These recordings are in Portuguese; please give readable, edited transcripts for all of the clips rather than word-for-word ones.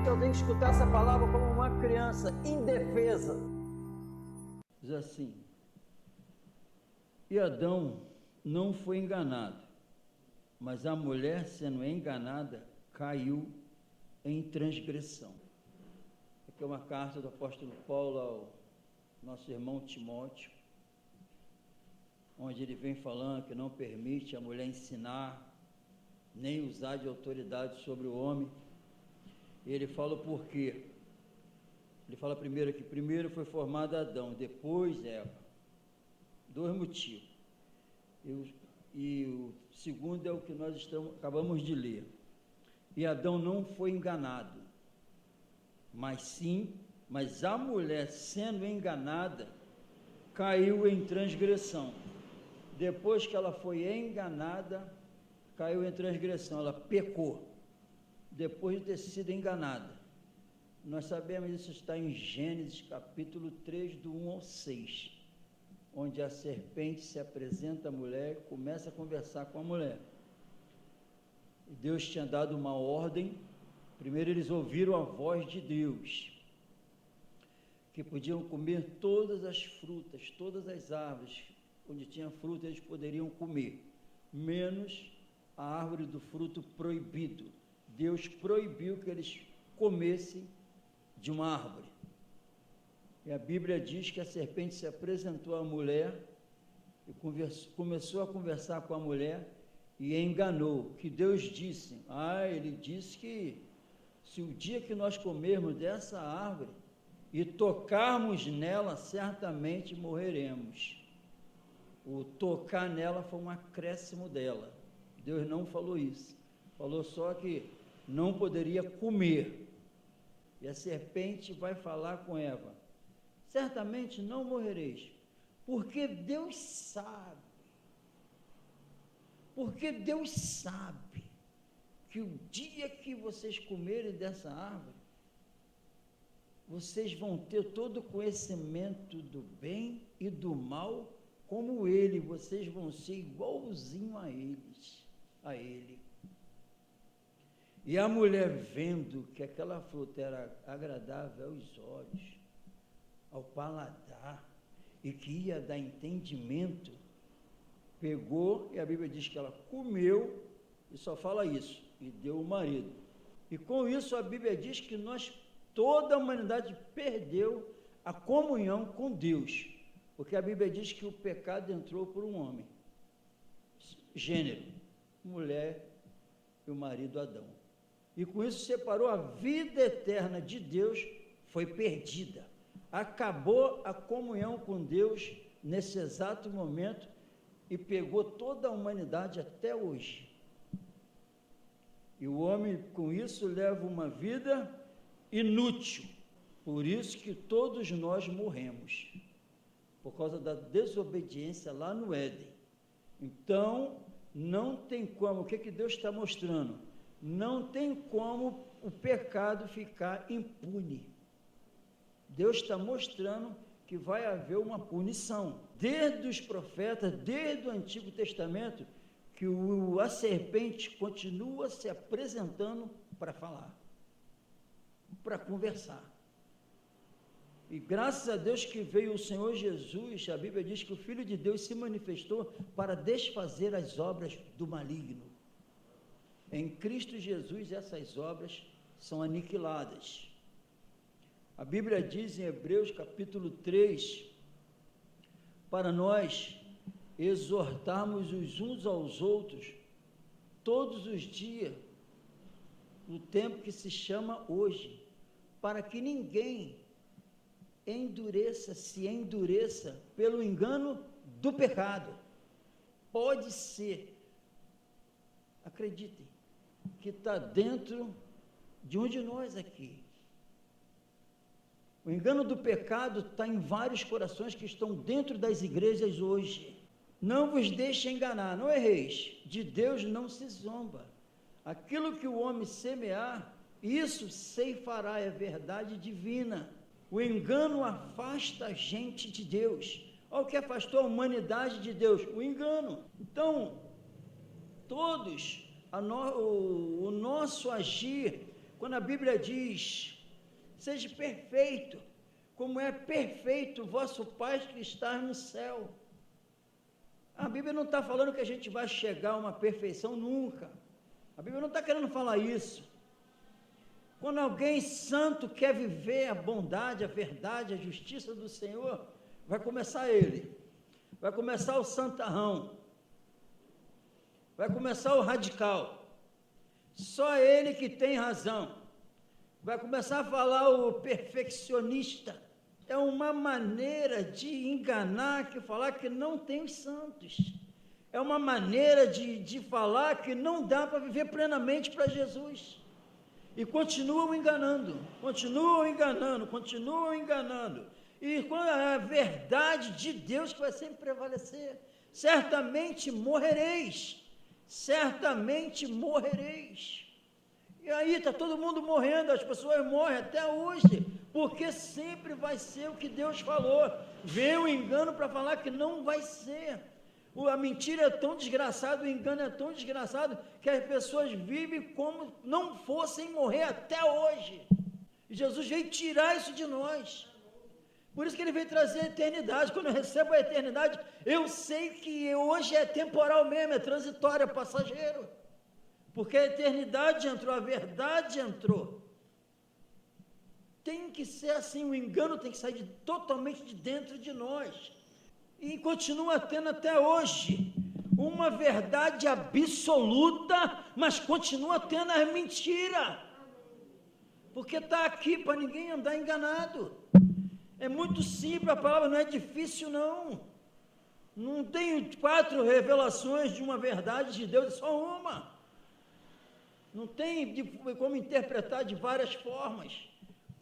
Eu tenho que escutar essa palavra como uma criança indefesa. Diz assim: e Adão não foi enganado, mas a mulher, sendo enganada, caiu em transgressão. Aqui é uma carta do apóstolo Paulo ao nosso irmão Timóteo, onde ele vem falando que não permite a mulher ensinar, nem usar de autoridade sobre o homem. E ele fala o porquê. Ele fala primeiro que primeiro foi formado Adão, depois Eva. 2 motivos. E o segundo é o que nós acabamos de ler. E Adão não foi enganado, mas a mulher, sendo enganada, caiu em transgressão. Depois que ela foi enganada, caiu em transgressão, ela pecou, depois de ter sido enganada. Nós sabemos, isso está em Gênesis capítulo 3, do 1 ao 6, onde a serpente se apresenta à mulher e começa a conversar com a mulher. E Deus tinha dado uma ordem. Primeiro eles ouviram a voz de Deus, que podiam comer todas as frutas, todas as árvores, onde tinha fruta eles poderiam comer, menos a árvore do fruto proibido. Deus proibiu que eles comessem de uma árvore. E a Bíblia diz que a serpente se apresentou à mulher e começou a conversar com a mulher e enganou. Que Deus disse? Ele disse que se o dia que nós comermos dessa árvore e tocarmos nela, certamente morreremos. O tocar nela foi um acréscimo dela. Deus não falou isso. Falou só que não poderia comer. E a serpente vai falar com Eva: certamente não morrereis, porque Deus sabe que o dia que vocês comerem dessa árvore, vocês vão ter todo o conhecimento do bem e do mal, como ele, vocês vão ser igualzinho a ele. E a mulher, vendo que aquela fruta era agradável aos olhos, ao paladar, e que ia dar entendimento, pegou, e a Bíblia diz que ela comeu, e só fala isso, e deu o marido. E com isso a Bíblia diz que toda a humanidade perdeu a comunhão com Deus, porque a Bíblia diz que o pecado entrou por um homem, gênero, mulher e o marido Adão, e com isso separou a vida eterna de Deus, foi perdida, acabou a comunhão com Deus nesse exato momento, e pegou toda a humanidade até hoje. E o homem com isso leva uma vida inútil, por isso que todos nós morremos, por causa da desobediência lá no Éden. Então, não tem como, o que Deus está mostrando? Não tem como o pecado ficar impune. Deus está mostrando que vai haver uma punição. Desde os profetas, desde o Antigo Testamento, que a serpente continua se apresentando para falar, para conversar. E graças a Deus que veio o Senhor Jesus, a Bíblia diz que o Filho de Deus se manifestou para desfazer as obras do maligno. Em Cristo Jesus essas obras são aniquiladas. A Bíblia diz em Hebreus capítulo 3, para nós exortarmos os uns aos outros todos os dias, no tempo que se chama hoje, para que ninguém se endureça pelo engano do pecado. Pode ser, acreditem, que está dentro de um de nós aqui. O engano do pecado está em vários corações que estão dentro das igrejas hoje. Não vos deixe enganar, não erreis, de Deus não se zomba. Aquilo que o homem semear, isso ceifará, é verdade divina. O engano afasta a gente de Deus. Olha o que afastou a humanidade de Deus, o engano. Então, todos, o nosso agir Quando a Bíblia diz, seja perfeito, como é perfeito o vosso Pai que está no céu. A Bíblia não está falando que a gente vai chegar a uma perfeição nunca. A Bíblia não está querendo falar isso. Quando alguém santo quer viver a bondade, a verdade, a justiça do Senhor, vai começar ele, vai começar o santarrão, vai começar o radical, só ele que tem razão, vai começar a falar o perfeccionista. É uma maneira de enganar, que falar que não tem os santos, é uma maneira de falar que não dá para viver plenamente para Jesus. E continuam enganando, e quando é a verdade de Deus que vai sempre prevalecer, certamente morrereis, e aí está todo mundo morrendo, as pessoas morrem até hoje, porque sempre vai ser o que Deus falou, vem o engano para falar que não vai ser. A mentira é tão desgraçada, o engano é tão desgraçado, que as pessoas vivem como não fossem morrer até hoje. E Jesus veio tirar isso de nós. Por isso que ele veio trazer a eternidade. Quando eu recebo a eternidade, eu sei que hoje é temporal mesmo, é transitório, é passageiro. Porque a eternidade entrou, a verdade entrou. Tem que ser assim, o engano tem que sair totalmente de dentro de nós. E continua tendo até hoje uma verdade absoluta, mas continua tendo a mentira, porque está aqui para ninguém andar enganado. É muito simples, a palavra não é difícil não tem 4 revelações de uma verdade de Deus, é só uma, não tem como interpretar de várias formas,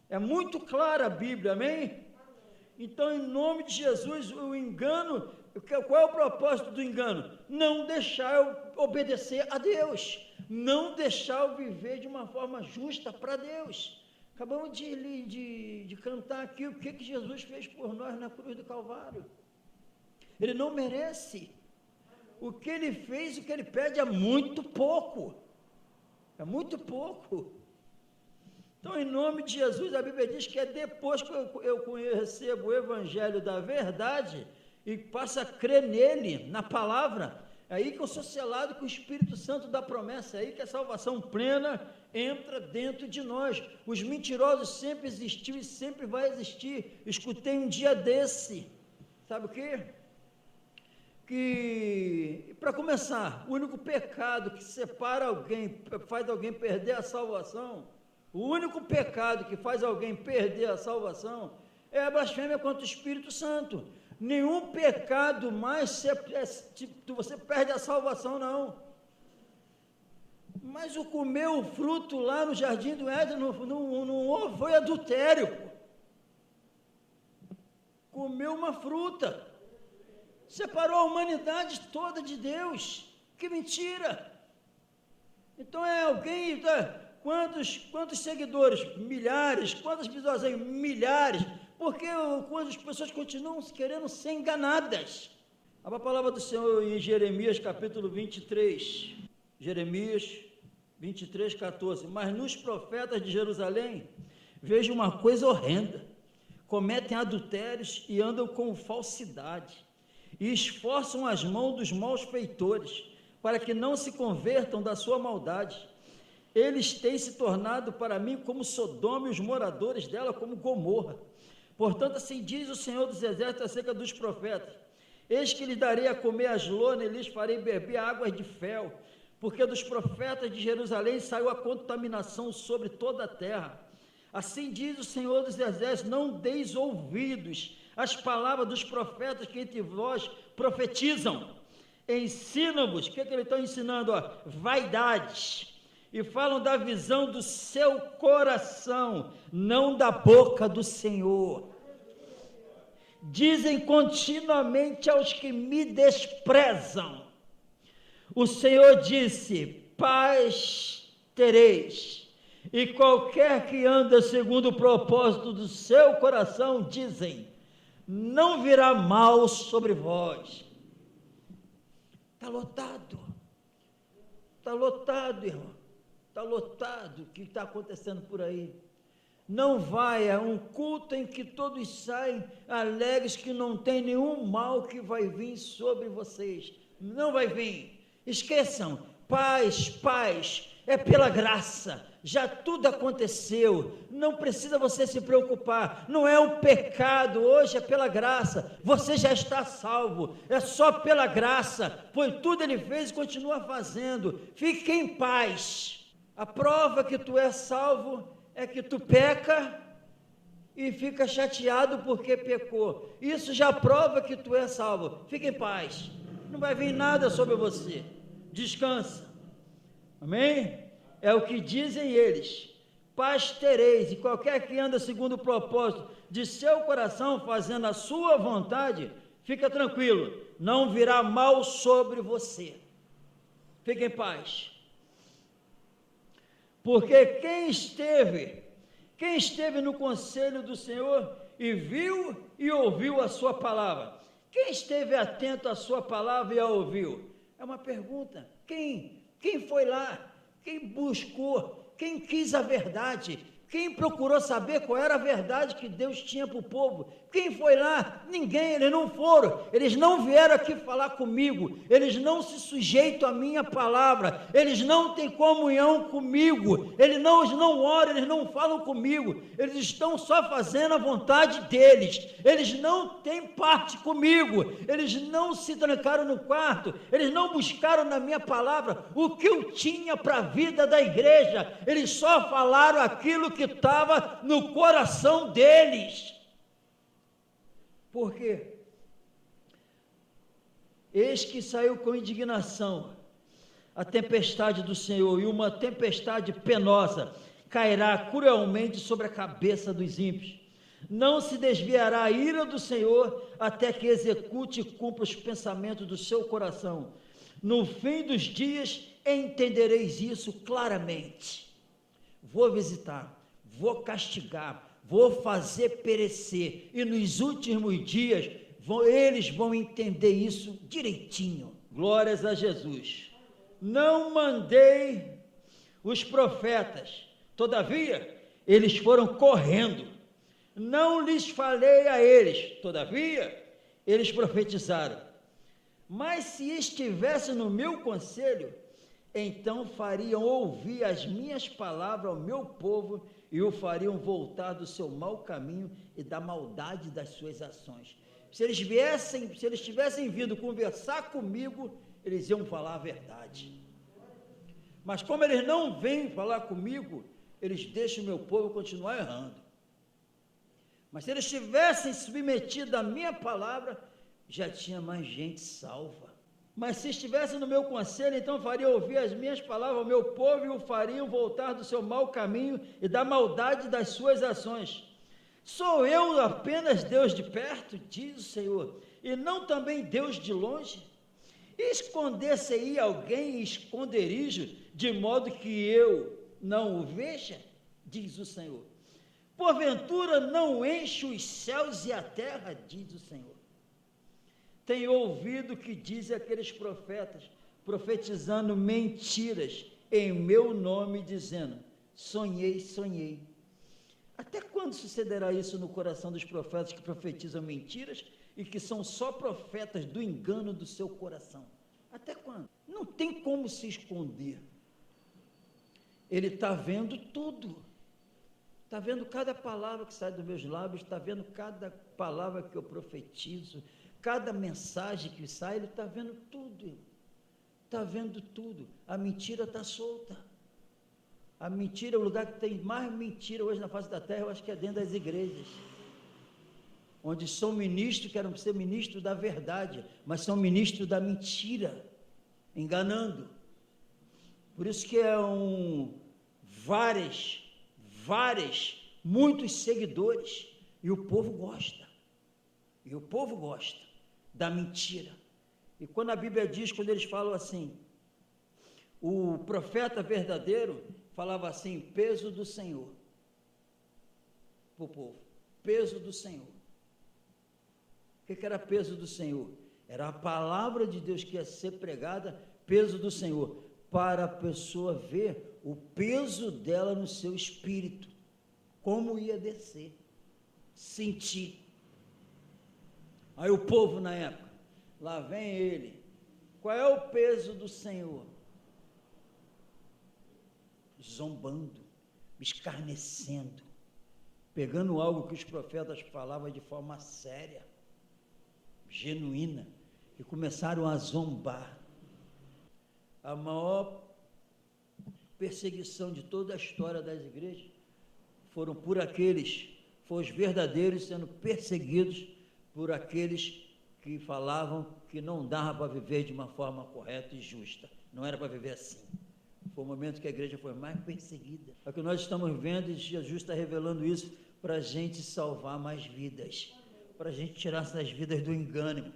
é muito clara a Bíblia, amém? Então, em nome de Jesus, o engano, qual é o propósito do engano? Não deixar eu obedecer a Deus, não deixar eu viver de uma forma justa para Deus. Acabamos de cantar aqui o que Jesus fez por nós na cruz do Calvário. Ele não merece. O que ele fez, o que ele pede é muito pouco. É muito pouco. Então, em nome de Jesus, a Bíblia diz que é depois que eu recebo o Evangelho da verdade e passo a crer nele, na palavra, é aí que eu sou selado com o Espírito Santo da promessa, é aí que a salvação plena entra dentro de nós. Os mentirosos sempre existiu e sempre vai existir. Escutei um dia desse, sabe o quê? Que, para começar, o único pecado que separa alguém, faz alguém perder a salvação, o único pecado que faz alguém perder a salvação é a blasfêmia contra o Espírito Santo. Nenhum pecado mais você perde a salvação, não. Mas o comer o fruto lá no jardim do Éden não foi adultério. Comeu uma fruta, separou a humanidade toda de Deus. Que mentira! Então é alguém... Quantos seguidores? Milhares. Quantas visualizações? Milhares. Porque as pessoas continuam querendo ser enganadas. A palavra do Senhor em Jeremias capítulo 23. Jeremias 23, 14. Mas nos profetas de Jerusalém vejo uma coisa horrenda. Cometem adultérios e andam com falsidade. E esforçam as mãos dos maus feitores, para que não se convertam da sua maldade. Eles têm se tornado para mim como Sodoma e os moradores dela como Gomorra. Portanto, assim diz o Senhor dos Exércitos acerca dos profetas: eis que lhes darei a comer as lonas e lhes farei beber águas de fel, porque dos profetas de Jerusalém saiu a contaminação sobre toda a terra. Assim diz o Senhor dos Exércitos: não deis ouvidos às palavras dos profetas que entre vós profetizam. Ensinam-vos, o que ele está ensinando? Vaidades. E falam da visão do seu coração, não da boca do Senhor. Dizem continuamente aos que me desprezam: o Senhor disse, paz tereis. E qualquer que anda segundo o propósito do seu coração, dizem, não virá mal sobre vós. Está lotado, irmão. está lotado o que está acontecendo por aí. Não vai a um culto em que todos saem alegres que não tem nenhum mal que vai vir sobre vocês. Não vai vir. Esqueçam, paz, é pela graça. Já tudo aconteceu, não precisa você se preocupar, não é um pecado, hoje é pela graça, você já está salvo, é só pela graça, foi tudo ele fez e continua fazendo, fique em paz. A prova que tu é salvo é que tu peca e fica chateado porque pecou, isso já prova que tu é salvo, fique em paz, não vai vir nada sobre você, descansa, amém? É o que dizem eles, paz tereis, e qualquer que anda segundo o propósito de seu coração, fazendo a sua vontade, fica tranquilo, não virá mal sobre você, fique em paz, porque quem esteve no conselho do Senhor, e viu e ouviu a sua palavra, quem esteve atento à sua palavra e a ouviu? É uma pergunta, quem foi lá? Quem buscou, quem quis a verdade, quem procurou saber qual era a verdade que Deus tinha para o povo, quem foi lá? Ninguém, eles não foram, eles não vieram aqui falar comigo, eles não se sujeitam à minha palavra, eles não têm comunhão comigo, eles não oram, eles não falam comigo, eles estão só fazendo a vontade deles, eles não têm parte comigo, eles não se trancaram no quarto, eles não buscaram na minha palavra o que eu tinha para a vida da igreja, eles só falaram aquilo que estava no coração deles. Por quê? Eis que saiu com indignação a tempestade do Senhor, e uma tempestade penosa cairá cruelmente sobre a cabeça dos ímpios. Não se desviará a ira do Senhor até que execute e cumpra os pensamentos do seu coração. No fim dos dias entendereis isso claramente. Vou visitar, vou castigar, vou fazer perecer, e nos últimos dias eles vão entender isso direitinho. Glórias a Jesus. Não mandei os profetas, todavia eles foram correndo. Não lhes falei a eles, todavia eles profetizaram. Mas se estivesse no meu conselho, então fariam ouvir as minhas palavras ao meu povo e o fariam voltar do seu mau caminho e da maldade das suas ações. Se eles tivessem vindo conversar comigo, eles iam falar a verdade. Mas como eles não vêm falar comigo, eles deixam o meu povo continuar errando. Mas se eles tivessem submetido à minha palavra, já tinha mais gente salva. Mas se estivessem no meu conselho, então fariam ouvir as minhas palavras ao meu povo e o fariam voltar do seu mau caminho e da maldade das suas ações. Sou eu apenas Deus de perto, diz o Senhor, e não também Deus de longe? Esconder-se-ia alguém em esconderijo, de modo que eu não o veja, diz o Senhor. Porventura não enche os céus e a terra, diz o Senhor. Tenho ouvido o que dizem aqueles profetas, profetizando mentiras em meu nome, dizendo, sonhei. Até quando sucederá isso no coração dos profetas que profetizam mentiras e que são só profetas do engano do seu coração? Até quando? Não tem como se esconder. Ele está vendo tudo. Está vendo cada palavra que sai dos meus lábios, está vendo cada palavra que eu profetizo, cada mensagem que sai, ele está vendo tudo. Está vendo tudo. A mentira está solta. A mentira, o lugar que tem mais mentira hoje na face da terra, eu acho que é dentro das igrejas. Onde são ministros que eram ser ministros da verdade, mas são ministros da mentira, enganando. Por isso que muitos seguidores, e o povo gosta. E o povo gosta da mentira. E quando a Bíblia diz, quando eles falam assim, o profeta verdadeiro falava assim, peso do Senhor, para o povo, peso do Senhor. O que era peso do Senhor? Era a palavra de Deus que ia ser pregada, peso do Senhor, para a pessoa ver o peso dela no seu espírito, como ia descer, sentir. Aí o povo na época, lá vem ele, qual é o peso do Senhor? Zombando, escarnecendo, pegando algo que os profetas falavam de forma séria, genuína, e começaram a zombar. A maior perseguição de toda a história das igrejas foram os verdadeiros sendo perseguidos por aqueles que falavam que não dava para viver de uma forma correta e justa, não era para viver assim. Foi o momento que a igreja foi mais perseguida. É o que nós estamos vendo, e Jesus está revelando isso para a gente salvar mais vidas, para a gente tirar essas vidas do engano.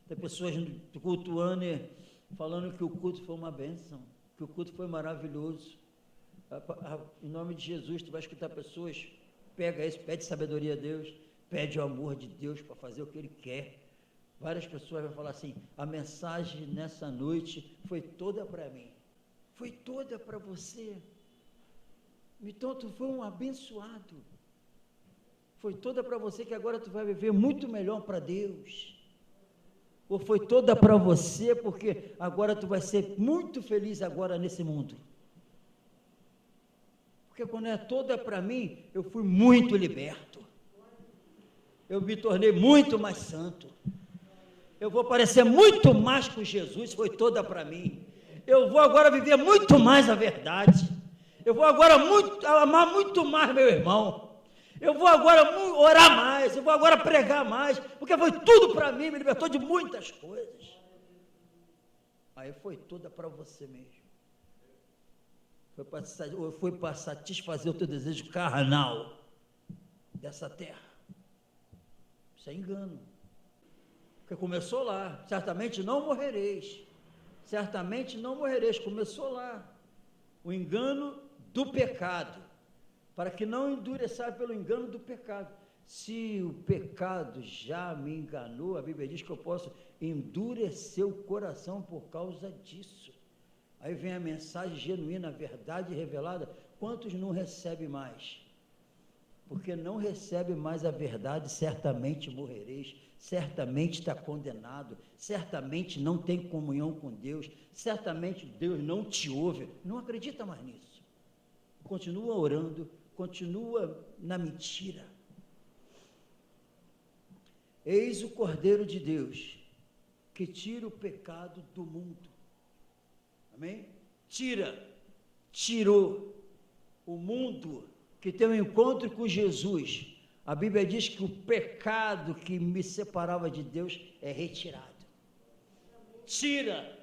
Tem pessoas cultuando e falando que o culto foi uma bênção, que o culto foi maravilhoso. Em nome de Jesus, tu vai escutar pessoas, pega isso, pede sabedoria a Deus, pede o amor de Deus para fazer o que Ele quer. Várias pessoas vão falar assim, a mensagem nessa noite foi toda para mim, foi toda para você, então tu foi um abençoado, foi toda para você que agora tu vai viver muito melhor para Deus, ou foi toda para você porque agora tu vai ser muito feliz agora nesse mundo, porque quando é toda para mim, eu fui muito liberto, eu me tornei muito mais santo, eu vou parecer muito mais com Jesus, foi toda para mim, eu vou agora viver muito mais a verdade, eu vou agora amar muito mais meu irmão, eu vou agora orar mais, eu vou agora pregar mais, porque foi tudo para mim, me libertou de muitas coisas. Aí foi toda para você mesmo, foi para satisfazer o teu desejo carnal dessa terra. Isso é engano, porque começou lá, certamente não morrereis, começou lá, o engano do pecado, para que não endureçar pelo engano do pecado. Se o pecado já me enganou, a Bíblia diz que eu posso endurecer o coração por causa disso. Aí vem a mensagem genuína, a verdade revelada, quantos não recebem mais? Porque não recebe mais a verdade, certamente morrereis, certamente está condenado, certamente não tem comunhão com Deus, certamente Deus não te ouve, não acredita mais nisso, continua orando, continua na mentira. Eis o Cordeiro de Deus, que tira o pecado do mundo, amém? Tirou o mundo, que tem um encontro com Jesus. A Bíblia diz que o pecado que me separava de Deus é retirado. Tira.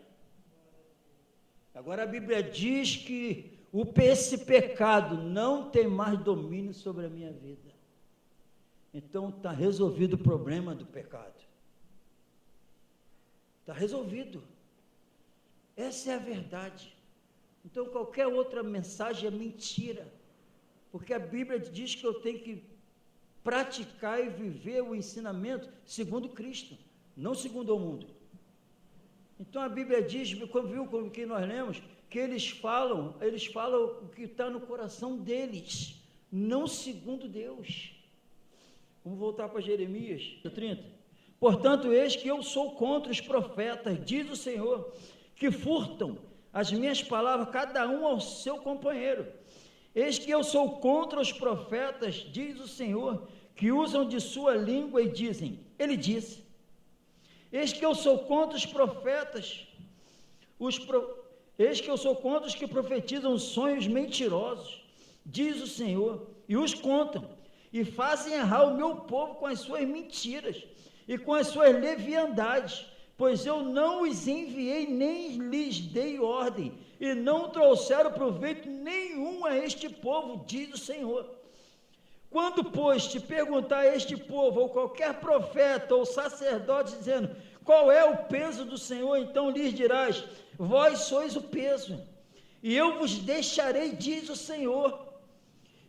Agora a Bíblia diz que esse pecado não tem mais domínio sobre a minha vida. Então está resolvido o problema do pecado. Está resolvido. Essa é a verdade. Então qualquer outra mensagem é mentira. Porque a Bíblia diz que eu tenho que praticar e viver o ensinamento segundo Cristo, não segundo o mundo. Então a Bíblia diz, viu com o que nós lemos, que eles falam o que está no coração deles, não segundo Deus. Vamos voltar para Jeremias 30. Portanto, eis que eu sou contra os profetas, diz o Senhor, que furtam as minhas palavras, cada um ao seu companheiro. Eis que eu sou contra os profetas, diz o Senhor, que usam de sua língua e dizem, ele disse. Eis que eu sou contra os profetas, eis que eu sou contra os que profetizam sonhos mentirosos, diz o Senhor, e os contam, e fazem errar o meu povo com as suas mentiras, e com as suas leviandades, pois eu não os enviei, nem lhes dei ordem, e não trouxeram proveito nenhum a este povo, diz o Senhor. Quando, pois, te perguntar a este povo, ou qualquer profeta ou sacerdote, dizendo, qual é o peso do Senhor, então lhes dirás, vós sois o peso, e eu vos deixarei, diz o Senhor.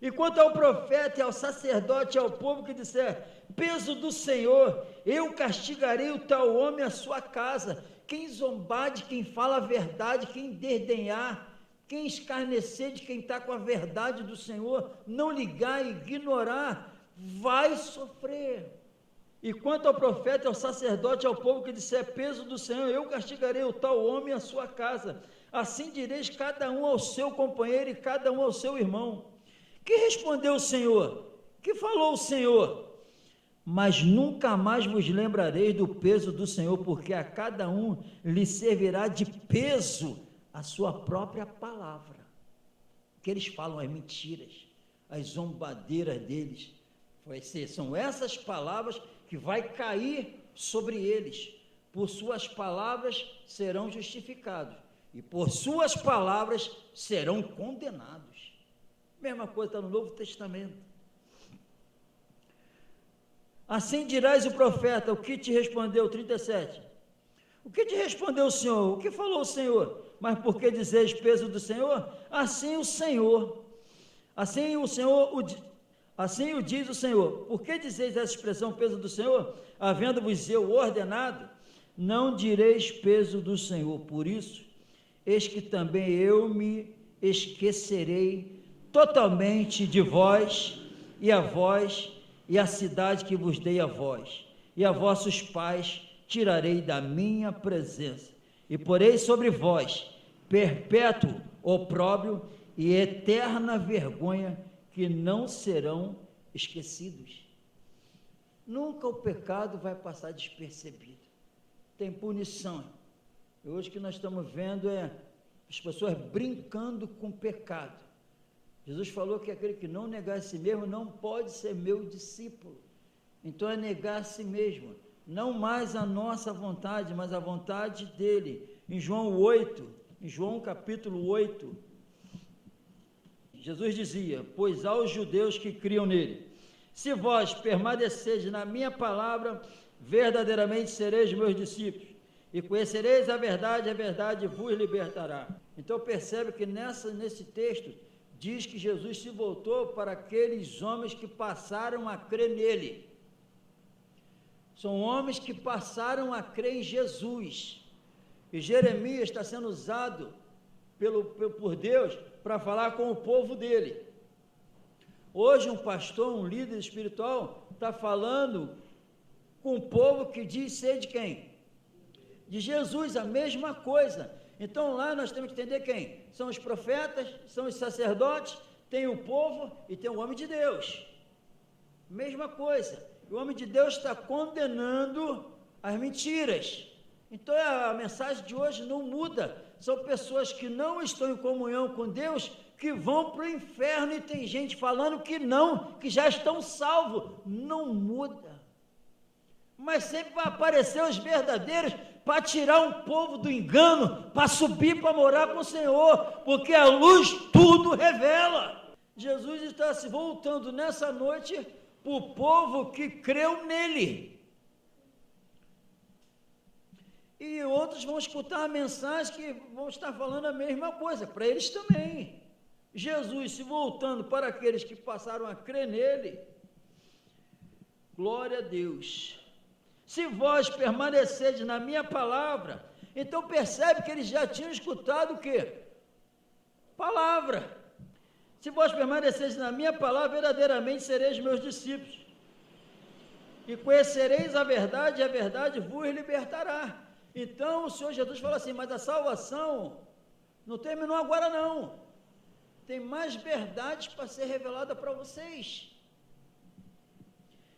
E quanto ao profeta e ao sacerdote e ao povo que disser, peso do Senhor, eu castigarei o tal homem e a sua casa, quem zombar de quem fala a verdade, quem desdenhar, quem escarnecer de quem está com a verdade do Senhor, não ligar, ignorar, vai sofrer. E quanto ao profeta, ao sacerdote, ao povo que disser peso do Senhor, eu castigarei o tal homem e a sua casa. Assim direis cada um ao seu companheiro e cada um ao seu irmão. Que respondeu o Senhor? Que falou o Senhor? Mas nunca mais vos lembrareis do peso do Senhor, porque a cada um lhe servirá de peso a sua própria palavra. Que eles falam as mentiras, as zombadeiras deles, são essas palavras que vai cair sobre eles. Por suas palavras serão justificados, e por suas palavras serão condenados. Mesma coisa está no Novo Testamento. Assim dirás o profeta, o que te respondeu, 37. O que te respondeu o Senhor? O que falou o Senhor? Mas por que dizeis peso do Senhor? Assim o diz o Senhor. Por que dizeis essa expressão peso do Senhor? Havendo-vos eu ordenado, não direis peso do Senhor. Por isso, eis que também eu me esquecerei totalmente de vós e a vós e a cidade que vos dei a vós, e a vossos pais tirarei da minha presença, e porei sobre vós perpétuo opróbrio e eterna vergonha, que não serão esquecidos. Nunca o pecado vai passar despercebido, tem punição. E hoje o que nós estamos vendo é as pessoas brincando com o pecado. Jesus falou que aquele que não negar a si mesmo não pode ser meu discípulo. Então é negar a si mesmo, não mais a nossa vontade, mas a vontade dele. Em João capítulo 8, Jesus dizia: pois aos judeus que criam nele, se vós permanecereis na minha palavra, verdadeiramente sereis meus discípulos, e conhecereis a verdade vos libertará. Então percebe que nesse texto, diz que Jesus se voltou para aqueles homens que passaram a crer nele. São homens que passaram a crer em Jesus. E Jeremias está sendo usado por Deus para falar com o povo dele. Hoje um pastor, um líder espiritual, está falando com o povo que diz ser de quem? De Jesus, a mesma coisa. Então lá nós temos que entender quem? São os profetas, são os sacerdotes, tem o povo e tem o homem de Deus. Mesma coisa. O homem de Deus está condenando as mentiras. Então a mensagem de hoje não muda. São pessoas que não estão em comunhão com Deus, que vão para o inferno, e tem gente falando que não, que já estão salvos. Não muda. Mas sempre vai aparecer os verdadeiros para tirar um povo do engano, para subir para morar com o Senhor, porque a luz tudo revela. Jesus está se voltando nessa noite para o povo que creu nele. E outros vão escutar a mensagem que vão estar falando a mesma coisa, para eles também. Jesus se voltando para aqueles que passaram a crer nele. Glória a Deus. Se vós permanecerdes na minha palavra, então percebe que eles já tinham escutado o quê? Palavra. Se vós permanecerdes na minha palavra, verdadeiramente sereis meus discípulos, e conhecereis a verdade, e a verdade vos libertará. Então o Senhor Jesus fala assim: mas a salvação não terminou agora não, tem mais verdades para ser revelada para vocês.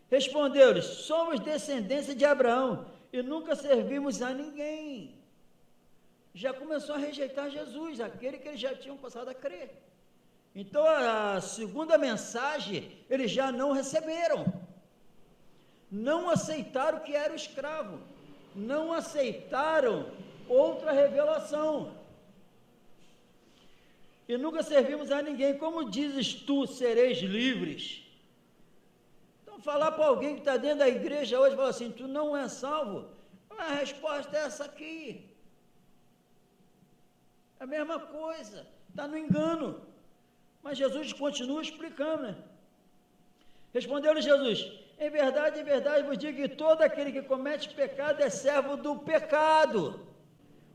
Respondeu-lhes: somos descendência de Abraão e nunca servimos a ninguém. Já começou a rejeitar Jesus, aquele que eles já tinham passado a crer. Então a segunda mensagem eles já não receberam, não aceitaram que era o escravo, não aceitaram outra revelação. E nunca servimos a ninguém. Como dizes tu, sereis livres? Falar para alguém que está dentro da igreja hoje, falar assim: tu não é salvo, a resposta é essa aqui. É a mesma coisa, está no engano. Mas Jesus continua explicando, né? Respondeu-lhe Jesus: em verdade vos digo que todo aquele que comete pecado é servo do pecado.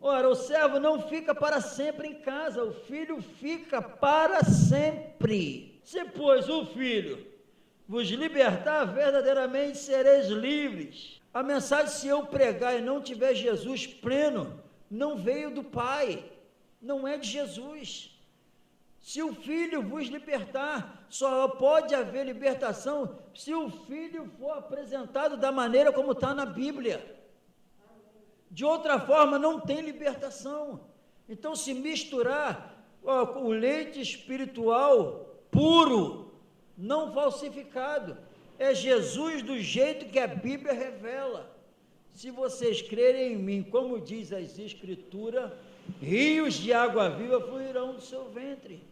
Ora, o servo não fica para sempre em casa, o filho fica para sempre. Se, pois, o filho vos libertar, verdadeiramente sereis livres. A mensagem, se eu pregar e não tiver Jesus pleno, não veio do Pai, não é de Jesus. Se o Filho vos libertar, só pode haver libertação se o Filho for apresentado da maneira como está na Bíblia. De outra forma, não tem libertação. Então, se misturar o leite espiritual puro, não falsificado, é Jesus do jeito que a Bíblia revela. Se vocês crerem em mim, como diz as Escrituras, rios de água viva fluirão do seu ventre.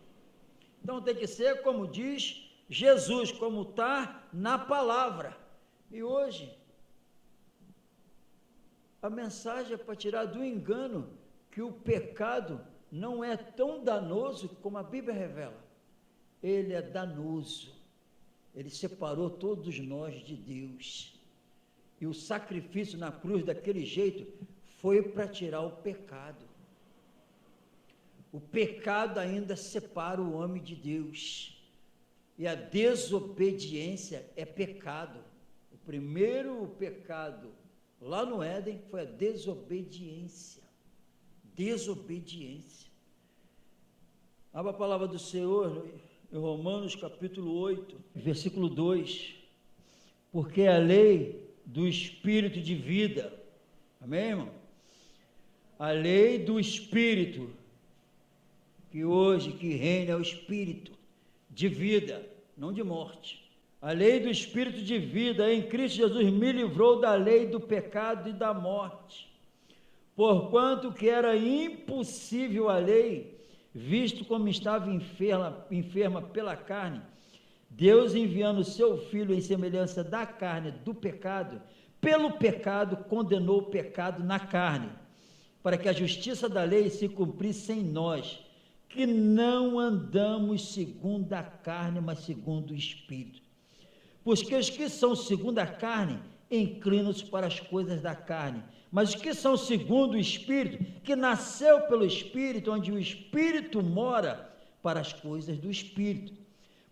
Então tem que ser como diz Jesus, como está na palavra. E hoje, a mensagem é para tirar do engano que o pecado não é tão danoso como a Bíblia revela. Ele é danoso. Ele separou todos nós de Deus. E o sacrifício na cruz daquele jeito foi para tirar o pecado. O pecado ainda separa o homem de Deus. E a desobediência é pecado. O primeiro pecado lá no Éden foi a desobediência. Desobediência. Abra a palavra do Senhor em Romanos capítulo 8, versículo 2. Porque a lei do Espírito de vida, amém, irmão? A lei do Espírito, que hoje que reina é o Espírito de vida, não de morte. A lei do Espírito de vida em Cristo Jesus me livrou da lei do pecado e da morte. Porquanto que era impossível a lei, visto como estava enferma pela carne, Deus enviando o seu Filho em semelhança da carne do pecado, pelo pecado condenou o pecado na carne, para que a justiça da lei se cumprisse em nós, que não andamos segundo a carne, mas segundo o Espírito. Pois que os que são segundo a carne, inclinam-se para as coisas da carne, mas os que são segundo o Espírito, que nasceu pelo Espírito, onde o Espírito mora, para as coisas do Espírito.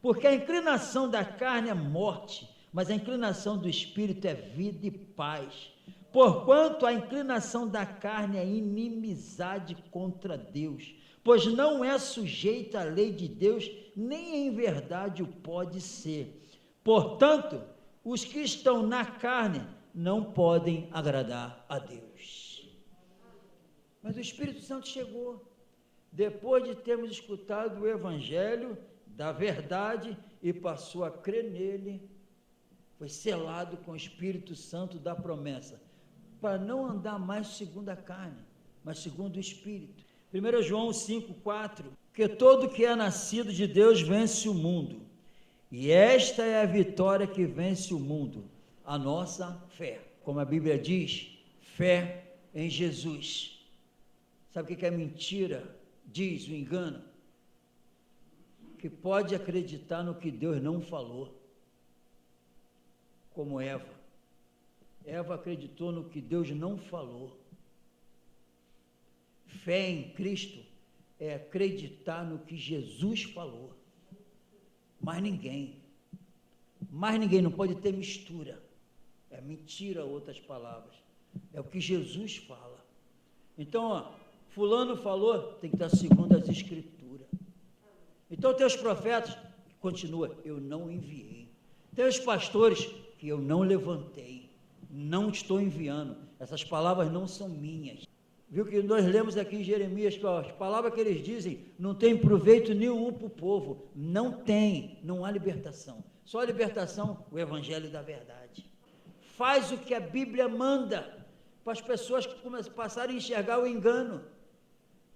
Porque a inclinação da carne é morte, mas a inclinação do Espírito é vida e paz. Porquanto a inclinação da carne é inimizade contra Deus, pois não é sujeita à lei de Deus, nem em verdade o pode ser. Portanto, os que estão na carne não podem agradar a Deus. Mas o Espírito Santo chegou, depois de termos escutado o Evangelho da verdade e passou a crer nele, foi selado com o Espírito Santo da promessa, para não andar mais segundo a carne, mas segundo o Espírito. 1 João 5,4, que todo que é nascido de Deus vence o mundo, e esta é a vitória que vence o mundo, a nossa fé. Como a Bíblia diz, fé em Jesus. Sabe o que é mentira? Diz o engano, que pode acreditar no que Deus não falou, como Eva. Eva acreditou no que Deus não falou. Fé em Cristo é acreditar no que Jesus falou. Mais ninguém, não pode ter mistura. É mentira, outras palavras. É o que Jesus fala. Então, fulano falou, tem que estar segundo as Escrituras. Então tem os profetas, que continua, eu não enviei. Tem os pastores, que eu não levantei, não estou enviando. Essas palavras não são minhas. Viu que nós lemos aqui em Jeremias, que as palavras que eles dizem não tem proveito nenhum para o povo. Não tem, não há libertação. Só a libertação, o Evangelho da verdade. Faz o que a Bíblia manda, para as pessoas passarem a enxergar o engano.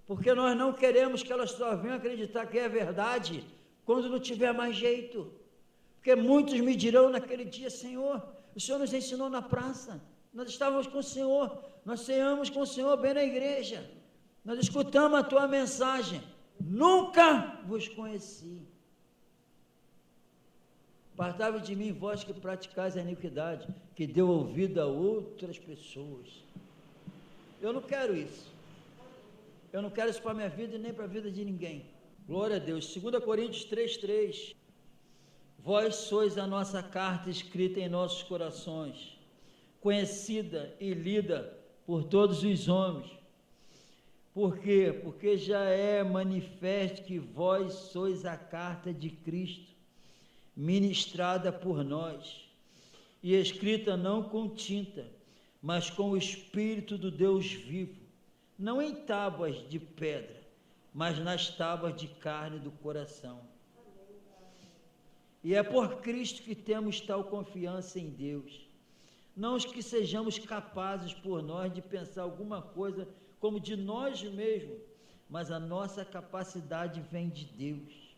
Porque nós não queremos que elas só venham acreditar que é verdade, quando não tiver mais jeito. Porque muitos me dirão naquele dia, Senhor, o Senhor nos ensinou na praça, nós estávamos com o Senhor, nós ceamos com o Senhor bem na igreja, nós escutamos a tua mensagem, nunca vos conheci. Apartai-vos de mim, vós que praticais a iniquidade, que deu ouvido a outras pessoas. Eu não quero isso. Eu não quero isso para a minha vida e nem para a vida de ninguém. Glória a Deus. 2 Coríntios 3:3. Vós sois a nossa carta escrita em nossos corações, conhecida e lida por todos os homens. Por quê? Porque já é manifesto que vós sois a carta de Cristo, ministrada por nós, e escrita não com tinta, mas com o Espírito do Deus vivo, não em tábuas de pedra, mas nas tábuas de carne do coração. E é por Cristo que temos tal confiança em Deus. Não os que sejamos capazes por nós de pensar alguma coisa como de nós mesmos, mas a nossa capacidade vem de Deus,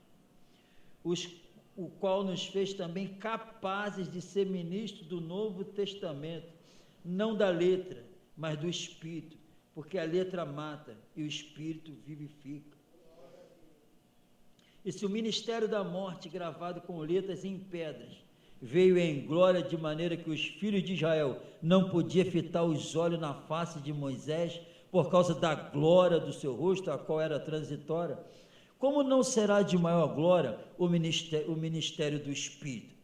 o qual nos fez também capazes de ser ministros do Novo Testamento, não da letra, mas do Espírito, porque a letra mata e o Espírito vivifica. E se o ministério da morte, gravado com letras em pedras, veio em glória de maneira que os filhos de Israel não podiam fitar os olhos na face de Moisés, por causa da glória do seu rosto, a qual era transitória, como não será de maior glória o ministério do Espírito?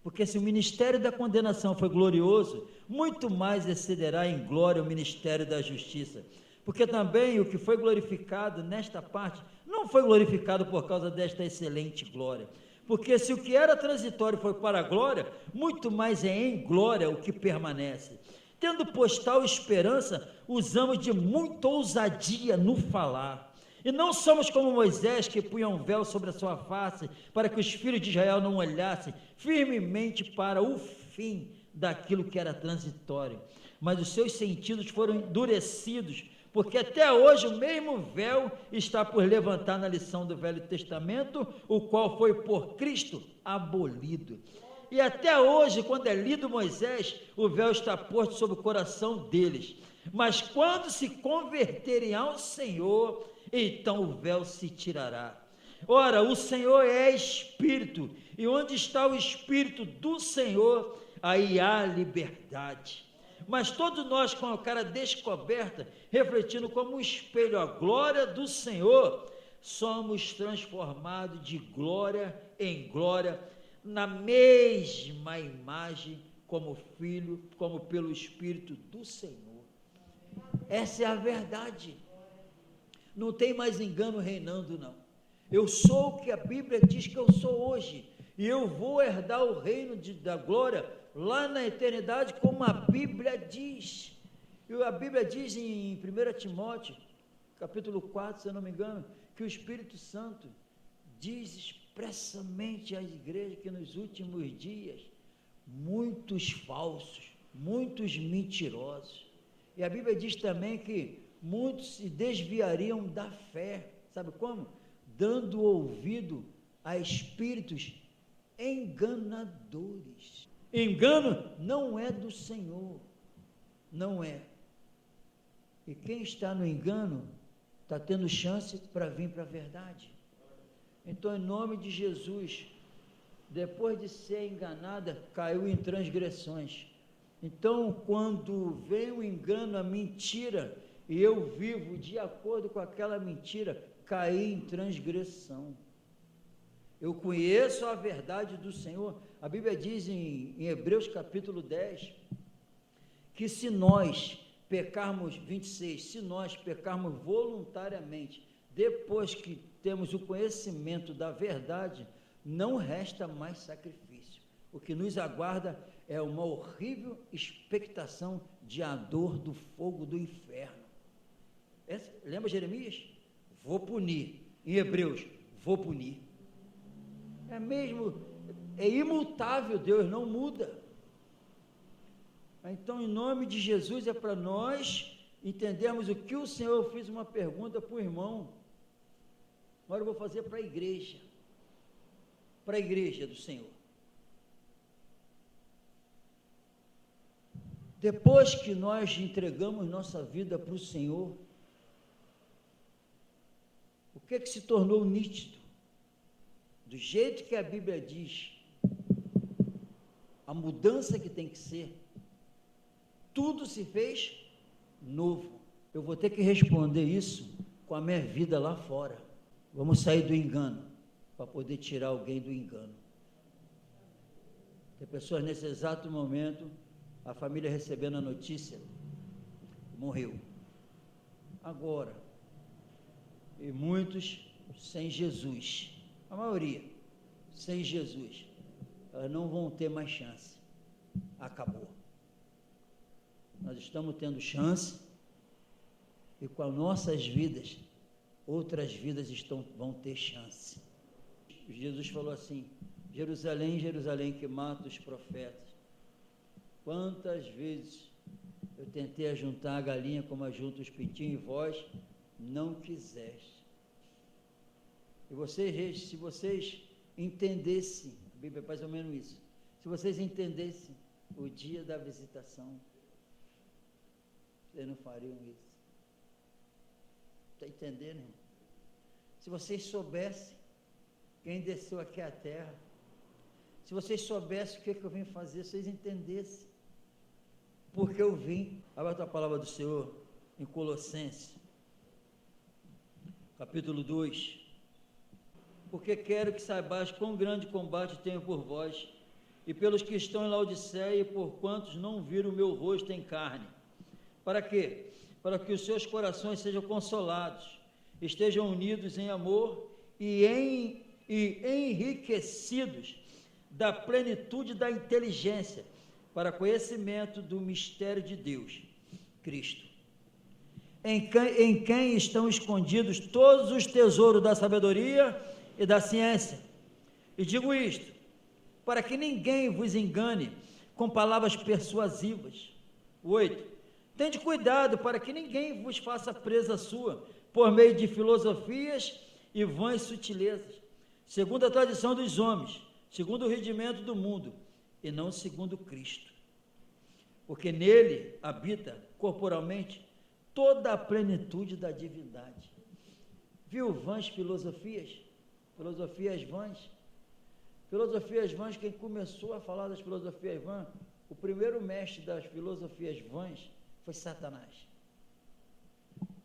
Porque se o ministério da condenação foi glorioso, muito mais excederá em glória o ministério da justiça. Porque também o que foi glorificado nesta parte, não foi glorificado por causa desta excelente glória. Porque se o que era transitório foi para a glória, muito mais é em glória o que permanece. Tendo pois tal esperança, usamos de muita ousadia no falar. E não somos como Moisés, que punha um véu sobre a sua face, para que os filhos de Israel não olhassem firmemente para o fim daquilo que era transitório. Mas os seus sentidos foram endurecidos, porque até hoje o mesmo véu está por levantar na lição do Velho Testamento, o qual foi por Cristo abolido. E até hoje, quando é lido Moisés, o véu está posto sobre o coração deles. Mas quando se converterem ao Senhor, então o véu se tirará. Ora, o Senhor é Espírito, e onde está o Espírito do Senhor, aí há liberdade. Mas todos nós, com a cara descoberta, refletindo como um espelho a glória do Senhor, somos transformados de glória em glória, na mesma imagem como Filho, como pelo Espírito do Senhor. Essa é a verdade. Não tem mais engano reinando, não. Eu sou o que a Bíblia diz que eu sou hoje, e eu vou herdar o reino da glória lá na eternidade, como a Bíblia diz. E a Bíblia diz em 1 Timóteo, capítulo 4, se eu não me engano, que o Espírito Santo diz expressamente às igrejas que nos últimos dias, muitos falsos, muitos mentirosos. E a Bíblia diz também que muitos se desviariam da fé. Sabe como? Dando ouvido a espíritos enganadores. Engano não é do Senhor, não é. E quem está no engano está tendo chance para vir para a verdade. Então, em nome de Jesus, depois de ser enganada, caiu em transgressões. Então, quando vem o engano, a mentira, e eu vivo de acordo com aquela mentira, caí em transgressão. Eu conheço a verdade do Senhor. A Bíblia diz em Hebreus capítulo 10, que se nós pecarmos, 26, se nós pecarmos voluntariamente, depois que temos o conhecimento da verdade, não resta mais sacrifício. O que nos aguarda é uma horrível expectação de a dor do fogo do inferno. Lembra Jeremias? Vou punir. Em Hebreus, vou punir. É mesmo, é imutável, Deus não muda. Então, em nome de Jesus, é para nós entendermos o que o Senhor. Eu fiz uma pergunta para o irmão, agora eu vou fazer para a igreja do Senhor. Depois que nós entregamos nossa vida para o Senhor, o que se tornou nítido? Do jeito que a Bíblia diz, a mudança que tem que ser, tudo se fez novo. Eu vou ter que responder isso com a minha vida lá fora. Vamos sair do engano, para poder tirar alguém do engano. Tem pessoas nesse exato momento, a família recebendo a notícia, morreu. Agora, e muitos sem Jesus, a maioria sem Jesus, elas não vão ter mais chance. Acabou. Nós estamos tendo chance, e com as nossas vidas, outras vidas vão ter chance. Jesus falou assim: Jerusalém, Jerusalém, que mata os profetas. Quantas vezes eu tentei ajuntar a galinha como ajunta os pintinhos, e vós não quiseste. E vocês, se vocês entendessem, a Bíblia é mais ou menos isso, se vocês entendessem o dia da visitação, vocês não fariam isso. Está entendendo, irmão? Se vocês soubessem quem desceu aqui à terra, se vocês soubessem o que eu vim fazer, se vocês entendessem porque eu vim. Abra a palavra do Senhor em Colossenses, capítulo 2. Porque quero que saibais quão grande combate tenho por vós, e pelos que estão em Laodiceia, e por quantos não viram o meu rosto em carne. Para quê? Para que os seus corações sejam consolados, estejam unidos em amor e enriquecidos da plenitude da inteligência, para conhecimento do mistério de Deus, Cristo, em quem estão escondidos todos os tesouros da sabedoria e da ciência. E digo isto, para que ninguém vos engane com palavras persuasivas. 8. Tende cuidado para que ninguém vos faça presa sua, por meio de filosofias e vãs sutilezas, segundo a tradição dos homens, segundo o rudimento do mundo, e não segundo Cristo. Porque nele habita corporalmente toda a plenitude da divindade. Viu vãs filosofias? Filosofias vãs? Filosofias vãs, quem começou a falar das filosofias vãs, o primeiro mestre das filosofias vãs foi Satanás.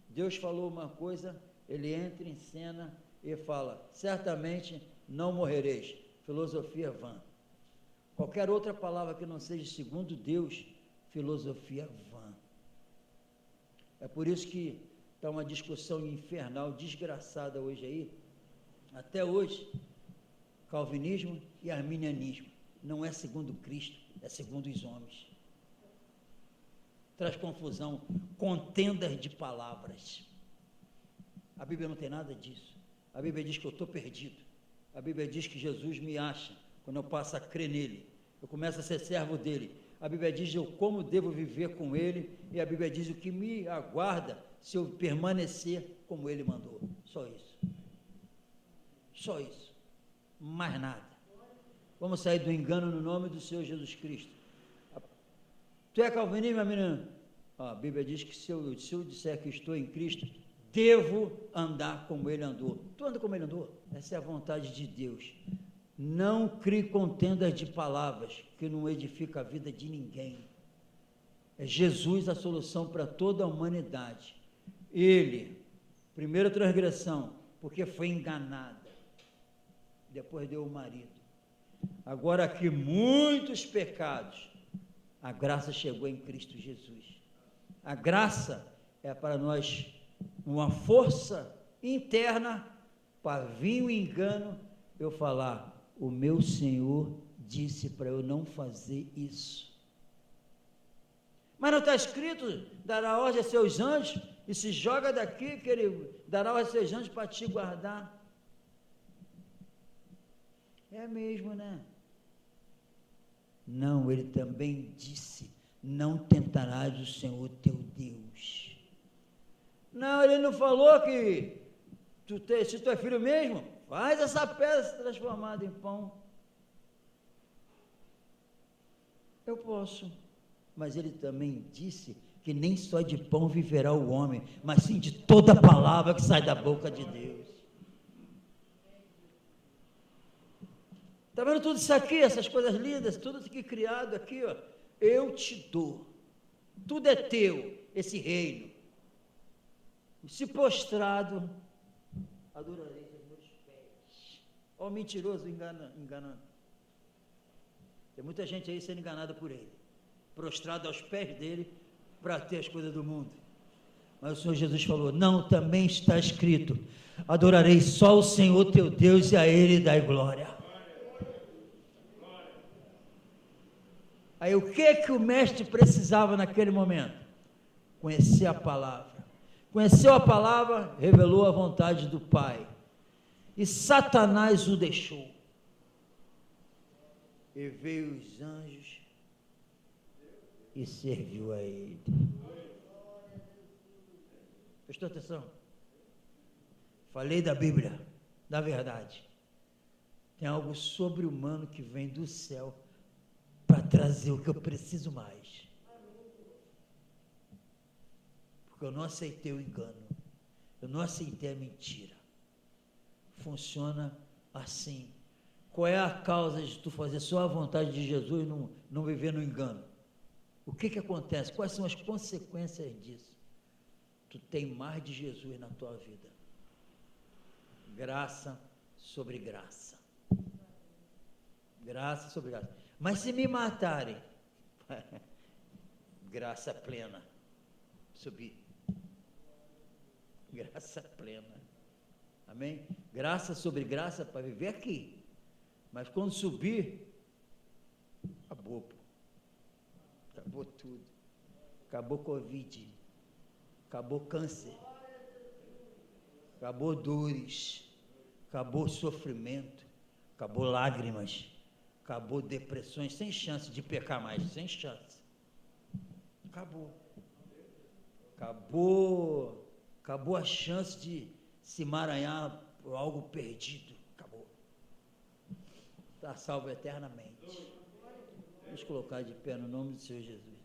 Deus falou uma coisa, ele entra em cena e fala: certamente não morrereis. Filosofia vã. Qualquer outra palavra que não seja segundo Deus, filosofia vã. É por isso que está uma discussão infernal, desgraçada hoje aí, até hoje, calvinismo e arminianismo. Não é segundo Cristo, é segundo os homens. Traz confusão, contendas de palavras. A Bíblia não tem nada disso. A Bíblia diz que eu estou perdido. A Bíblia diz que Jesus me acha quando eu passo a crer nele. Eu começo a ser servo dele. A Bíblia diz eu como devo viver com ele, e a Bíblia diz o que me aguarda se eu permanecer como ele mandou. Só isso. Só isso. Mais nada. Vamos sair do engano no nome do Senhor Jesus Cristo. Tu é calvinista, minha menina? A Bíblia diz que se eu disser que estou em Cristo, devo andar como ele andou. Tu anda como ele andou? Essa é a vontade de Deus. Não crie contendas de palavras que não edifica a vida de ninguém. É Jesus a solução para toda a humanidade. Ele, primeira transgressão, porque foi enganada. Depois deu o marido. Agora aqui muitos pecados, a graça chegou em Cristo Jesus. A graça é para nós uma força interna para vir o engano, eu falar, o meu Senhor disse para eu não fazer isso. Mas não está escrito, dará ordem a seus anjos, e se joga daqui, que ele dará ordem a seus anjos para te guardar. É mesmo, né? Não, ele também disse, não tentarás o Senhor teu Deus. Não, ele não falou que se tu é filho mesmo, faz essa pedra ser transformada em pão. Eu posso, mas ele também disse que nem só de pão viverá o homem, mas sim de toda palavra que sai da boca de Deus. Está vendo tudo isso aqui, essas coisas lindas, tudo isso aqui criado aqui, ó, eu te dou, tudo é teu, esse reino. se prostrado, adorarei os meus pés. Olha o mentiroso enganando. Tem muita gente aí sendo enganada por ele, prostrado aos pés dele para ter as coisas do mundo. Mas o Senhor Jesus falou: não, também está escrito: adorarei só o Senhor teu Deus e a Ele dai glória. Aí o que o mestre precisava naquele momento? Conhecer a palavra. Conheceu a palavra, revelou a vontade do Pai. E Satanás o deixou. E veio os anjos e serviu a ele. Prestou atenção? Falei da Bíblia, da verdade. Tem algo sobre-humano que vem do céu para trazer o que eu preciso mais. Porque eu não aceitei o engano. Eu não aceitei a mentira. Funciona assim. Qual é a causa de tu fazer só a vontade de Jesus e não viver no engano? O que acontece? Quais são as consequências disso? Tu tem mais de Jesus na tua vida. Graça sobre graça. Graça sobre graça. Mas se me matarem, graça plena. Subir. Graça plena. Amém? Graça sobre graça para viver aqui. Mas quando subir, acabou, pô. Acabou tudo. Acabou Covid. Acabou câncer. Acabou dores. Acabou sofrimento. Acabou lágrimas. Acabou depressões. Sem chance de pecar mais. Sem chance. Acabou. Acabou a chance de se emaranhar por algo perdido. Acabou. Está salvo eternamente. Vamos colocar de pé no nome do Senhor Jesus.